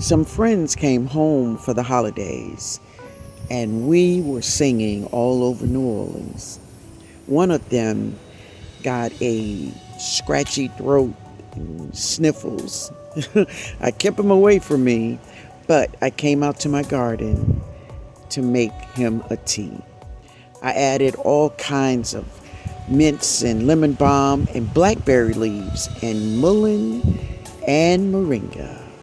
Some friends came home for the holidays, and we were singing all over New Orleans. One of them got a scratchy throat and sniffles. I kept him away from me, but I came out to my garden to make him a tea. I added all kinds of mints and lemon balm and blackberry leaves and mullen and moringa.